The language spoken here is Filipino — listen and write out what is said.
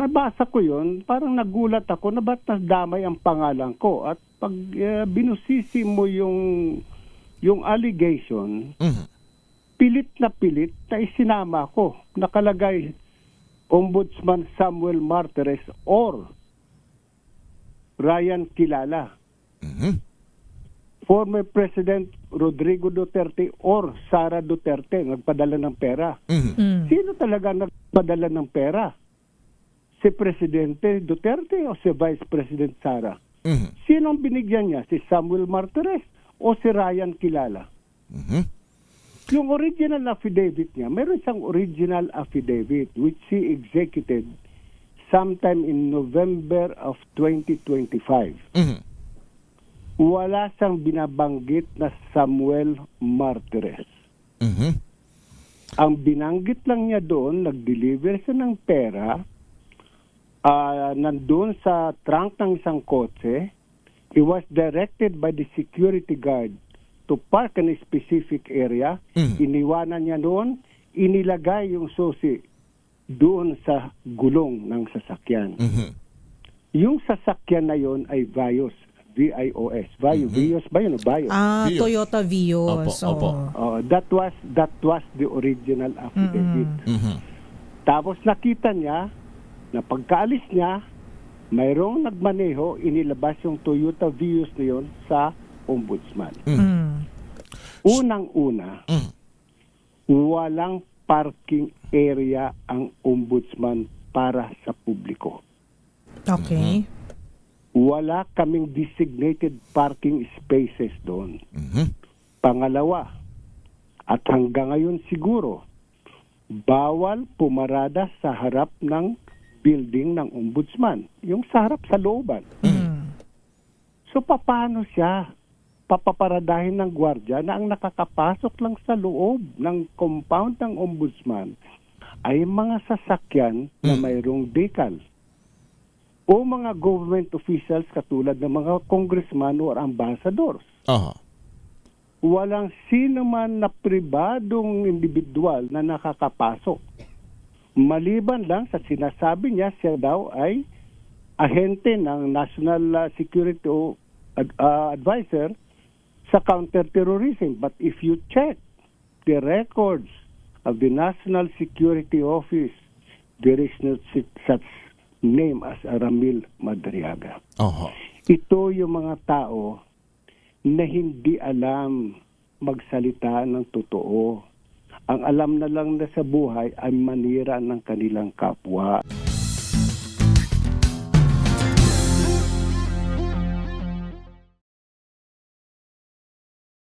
nabasa ko yun, parang nagulat ako na ba't nadamay ang pangalan ko. At pag binusisi mo yung allegation, pilit na isinama ko. Nakalagay, Ombudsman Samuel Martires or Ryan Kilala. Former President Rodrigo Duterte or Sara Duterte nagpadala ng pera. Sino talaga nagpadala ng pera? Si Presidente Duterte o si Vice President Sara? Sino ang binigyan niya? Si Samuel Martires o si Ryan Kilala? Yung original affidavit niya, meron siyang original affidavit which he executed sometime in November of 2025. Wala siyang binabanggit na Samuel Martires. Ang binanggit lang niya doon, nag-deliver siya ng pera, nandun sa trunk ng isang kotse. He was directed by the security guard to park in a specific area. Iniwanan niya doon, inilagay yung susi doon sa gulong ng sasakyan. Yung sasakyan na yon ay Vios. V-I-O-S. Vios ba yun? Vios. Vios. Toyota Vios. Opo. That was the original affidavit. Tapos nakita niya na pagkaalis niya, mayroong nagmaneho, inilabas yung Toyota Vios na yun sa ombudsman. Unang-una, walang parking area ang ombudsman para sa publiko. Okay. Wala kaming designated parking spaces doon. Pangalawa, at hanggang ngayon siguro, bawal pumarada sa harap ng building ng ombudsman. Yung sa harap sa looban. So paano siya papaparadahin ng gwardiya na ang nakakapasok lang sa loob ng compound ng ombudsman ay mga sasakyan na mayroong decal? O mga government officials katulad ng mga congressman or ambassadors. Walang sino man na pribadong individual na nakakapasok. Maliban lang sa sinasabi niya, siya daw ay ahente ng National Security Advisor sa counterterrorism. But if you check the records of the National Security Office, there is no such name as Ramil Madariaga. Ito yung mga tao na hindi alam magsalita ng totoo. Ang alam na lang na sa buhay ay manira ng kanilang kapwa.